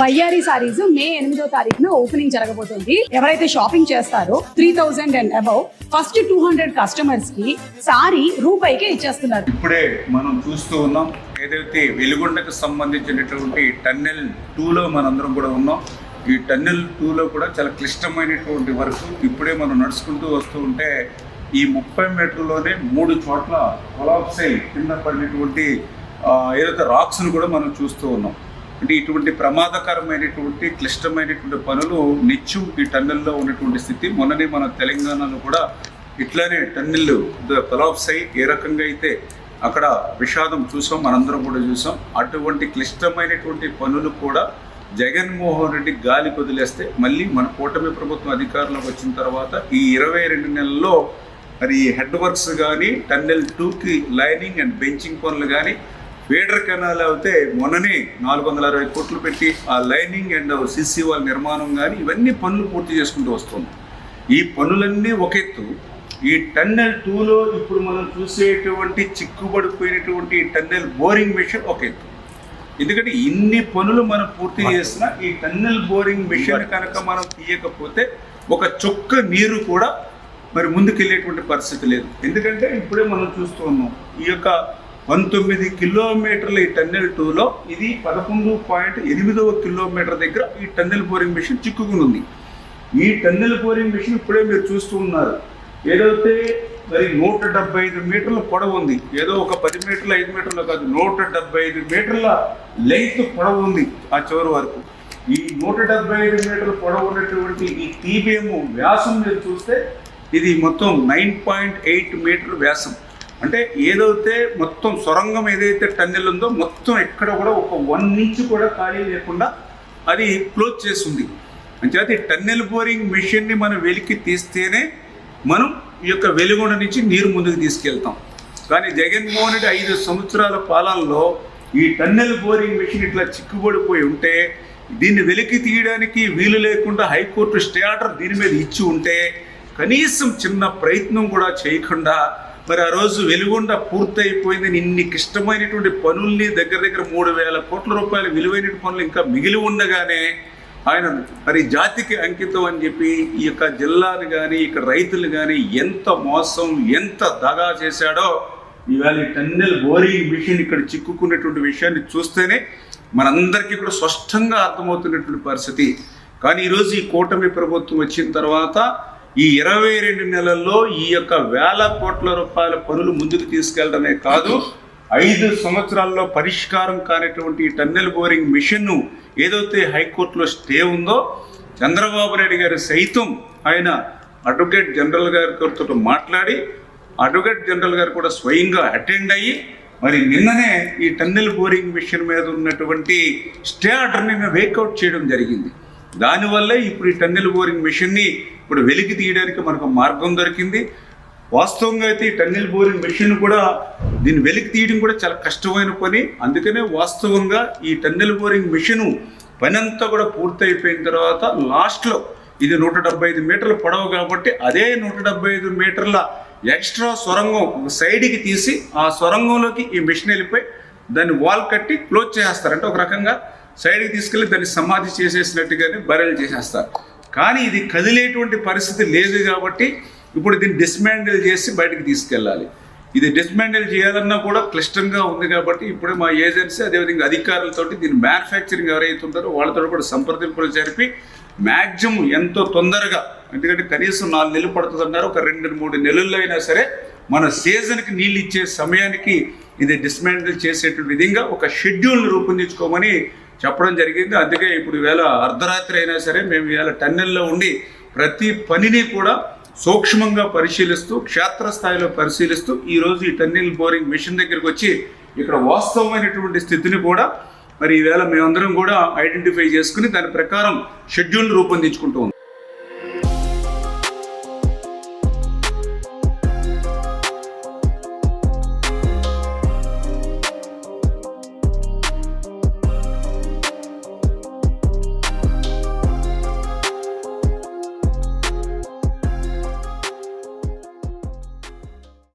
వయ్యారి సారీస్ మే 8వ తారీఖున ఓపెనింగ్ జరగబోతుంది. ఎవరైతే షాపింగ్ చేస్తారో 3000 అండ్ అబౌవ్ ఫస్ట్ 200 కస్టమర్స్ కి సారీ రూపాయికే ఇచ్చేస్తున్నారు. ఇప్పుడే మనం చూస్తూ ఉన్నాం ఏదైతే వెలుగొండకు సంబంధించినటువంటి టన్నెల్ 2లో మనందరం కూడా ఉన్నాం. ఈ టన్నెల్ 2లో కూడా చాలా క్లిష్టమైనటువంటి వర్క్ ఇప్పుడే మనం నడుచుకుంటూ వస్తూ ఉంటే ఈ 30 మీటర్లోనే 3 చోట్ల కొలాప్స్ అయి కింద పడినటువంటి ఏదైతే రాక్స్ను కూడా మనం చూస్తూ ఉన్నాం. అంటే ఇటువంటి ప్రమాదకరమైనటువంటి క్లిష్టమైనటువంటి పనులు నిత్యం ఈ టన్నెల్లో ఉన్నటువంటి స్థితి. మొన్ననే మన తెలంగాణలో కూడా ఇట్లానే టన్నెల్ కొలాప్స్ అయ్యి ఏ రకంగా అయితే అక్కడ విషాదం చూసాం, మనందరం కూడా చూసాం. అటువంటి క్లిష్టమైనటువంటి పనులు కూడా జగన్మోహన్ రెడ్డి గాలి వదిలేస్తే మళ్ళీ మన కూటమి ప్రభుత్వం అధికారంలోకి వచ్చిన తర్వాత ఈ 22 నెలల్లో మరి హెడ్ వర్క్స్ కానీ టన్నెల్ 2కి లైనింగ్ అండ్ బెంచింగ్ పనులు కానీ ఫీడర్ కెనాల్ అయితే మొన్ననే 460 కోట్లు పెట్టి ఆ లైనింగ్ అండ్ సిసి వాల్ నిర్మాణం కానీ ఇవన్నీ పనులు పూర్తి చేసుకుంటూ వస్తుంది. ఈ పనులన్నీ ఒక ఎత్తు. ఈ టన్నెల్ 2లో ఇప్పుడు మనం చూసేటువంటి చిక్కుబడిపోయినటువంటి టన్నెల్ బోరింగ్ మెషిన్ ఒక ఎత్తు. ఎందుకంటే ఇన్ని పనులు మనం పూర్తి చేసిన ఈ టన్నెల్ బోరింగ్ మెషిన్ కనుక మనం తీయకపోతే ఒక చుక్క నీరు కూడా మరి ముందుకెళ్ళేటువంటి పరిస్థితి లేదు. ఎందుకంటే ఇప్పుడే మనం చూస్తూ ఉన్నాం ఈ యొక్క 19 కిలోమీటర్ల ఈ టన్నెల్ 2లో ఇది 11.8 కిలోమీటర్ దగ్గర ఈ టన్నెల్ బోరింగ్ మెషిన్ చిక్కుకుని ఉంది. ఈ టన్నెల్ బోరింగ్ మెషిన్ ఇప్పుడే మీరు చూస్తూ ఉన్నారు. ఏదైతే మరి 175 మీటర్ల పొడవు ఉంది, ఏదో ఒక 10 మీటర్ల 5 మీటర్లు కాదు, 175 మీటర్ల లెంగ్త్ పొడవు ఉంది ఆ చివరి వరకు. ఈ 175 మీటర్ల పొడవు ఉన్నటువంటి ఈ టీబీఎం వ్యాసం మీరు చూస్తే ఇది మొత్తం 9.8 మీటర్ వ్యాసం. అంటే ఏదైతే మొత్తం సొరంగం ఏదైతే టన్నెల్ ఉందో మొత్తం ఎక్కడ కూడా ఒక 1 ఇంచ్ కూడా ఖాళీ లేకుండా అది క్లోజ్ చేస్తుంది. అంటే టన్నెల్ బోరింగ్ మెషిన్ని మనం వెలికి తీస్తేనే మనం ఈ యొక్క వెలుగొండ నుంచి నీరు ముందుకు తీసుకెళ్తాం. కానీ జగన్మోహన్ రెడ్డి 5 సంవత్సరాల పాలనలో ఈ టన్నెల్ బోరింగ్ మెషిన్ ఇట్లా చిక్కుబడిపోయి ఉంటే దీన్ని వెలికి తీయడానికి వీలు లేకుండా హైకోర్టు స్టే ఆర్డర్ దీని మీద ఇచ్చి ఉంటే కనీసం చిన్న ప్రయత్నం కూడా చేయకుండా మరి ఆ రోజు వెలుగొండ పూర్తయిపోయిందని ఇన్ని క్లిష్టమైనటువంటి పనుల్ని దగ్గర 3,000 కోట్ల రూపాయల విలువైన పనులు ఇంకా మిగిలి ఉండగానే ఆయన మరి జాతికి అంకితం అని చెప్పి ఈ యొక్క జిల్లాను కానీ ఇక్కడ రైతులు కానీ ఎంత మోసం ఎంత దగా చేశాడో ఇవాళ ఈ టన్నెల్ బోరింగ్ మిషన్ ఇక్కడ చిక్కుకున్నటువంటి విషయాన్ని చూస్తేనే మనందరికీ కూడా స్పష్టంగా అర్థమవుతున్నటువంటి పరిస్థితి. కానీ ఈరోజు ఈ కూటమి ప్రభుత్వం వచ్చిన తర్వాత ఈ 22 నెలల్లో ఈ యొక్క 1,000 కోట్ల రూపాయల పనులు ముందుకు తీసుకెళ్లడమే కాదు, 5 సంవత్సరాల్లో పరిష్కారం కానిటువంటి ఈ టన్నెల్ బోరింగ్ మిషన్ను ఏదైతే హైకోర్టులో స్టే ఉందో చంద్రబాబు నాయుడు గారు సైతం ఆయన అడ్వకేట్ జనరల్ గారితో మాట్లాడి అడ్వకేట్ జనరల్ గారు కూడా స్వయంగా అటెండ్ అయ్యి మరి నిన్ననే ఈ టన్నెల్ బోరింగ్ మిషన్ మీద ఉన్నటువంటి స్టే ఆర్డర్ని వేకౌట్ చేయడం జరిగింది. దానివల్లే ఇప్పుడు ఈ టన్నెల్ బోరింగ్ మిషన్ని ఇప్పుడు వెలికి తీయడానికి మనకు మార్గం దొరికింది. వాస్తవంగా అయితే ఈ టన్నెల్ బోరింగ్ మెషిన్ కూడా దీన్ని వెలికి తీయడం కూడా చాలా కష్టమైన పని. అందుకనే వాస్తవంగా ఈ టన్నెల్ బోరింగ్ మెషిన్ పని అంతా కూడా పూర్తయిపోయిన తర్వాత లాస్ట్లో ఇది 175 మీటర్ల పొడవు కాబట్టి అదే 175 మీటర్ల ఎక్స్ట్రా సొరంగం ఒక సైడ్కి తీసి ఆ సొరంగంలోకి ఈ మెషిన్ వెళ్ళిపోయి దాన్ని వాల్ కట్టి క్లోజ్ చేసేస్తారు. అంటే ఒక రకంగా సైడ్కి తీసుకెళ్ళి దాన్ని సమాధి చేసేసినట్టుగానే బరెల్ చేసేస్తారు. కానీ ఇది కదిలేటువంటి పరిస్థితి లేదు కాబట్టి ఇప్పుడు దీన్ని డిస్మాండిల్ చేసి బయటకు తీసుకెళ్ళాలి. ఇది డిస్మాండిల్ చేయాలన్నా కూడా క్లిష్టంగా ఉంది కాబట్టి ఇప్పుడే మా ఏజెన్సీ అదేవిధంగా అధికారులతోటి దీన్ని మ్యానుఫ్యాక్చరింగ్ ఎవరైతే ఉంటారో వాళ్ళతో కూడా సంప్రదింపులు జరిపి మ్యాక్సిమం ఎంతో తొందరగా, ఎందుకంటే కనీసం 4 నెలలు పడుతుంది అన్నారు, ఒక 2-3 నెలల్లో అయినా సరే మన సీజన్కి నీళ్ళు ఇచ్చే సమయానికి ఇది డిస్మాండిల్ చేసేటువంటి విధంగా ఒక షెడ్యూల్ని రూపొందించుకోమని చెప్పడం జరిగింది. అందుకే ఇప్పుడు ఈవేళ అర్ధరాత్రి అయినా సరే మేము ఈవేళ టన్నెల్లో ఉండి ప్రతి పనిని కూడా సూక్ష్మంగా పరిశీలిస్తూ క్షేత్రస్థాయిలో పరిశీలిస్తూ ఈరోజు ఈ టన్నెల్ బోరింగ్ మెషిన్ దగ్గరికి వచ్చి ఇక్కడ వాస్తవమైనటువంటి స్థితిని కూడా మరి ఈవేళ మేమందరం కూడా ఐడెంటిఫై చేసుకుని దాని ప్రకారం షెడ్యూల్ రూపొందించుకుంటూ ఉన్నాం.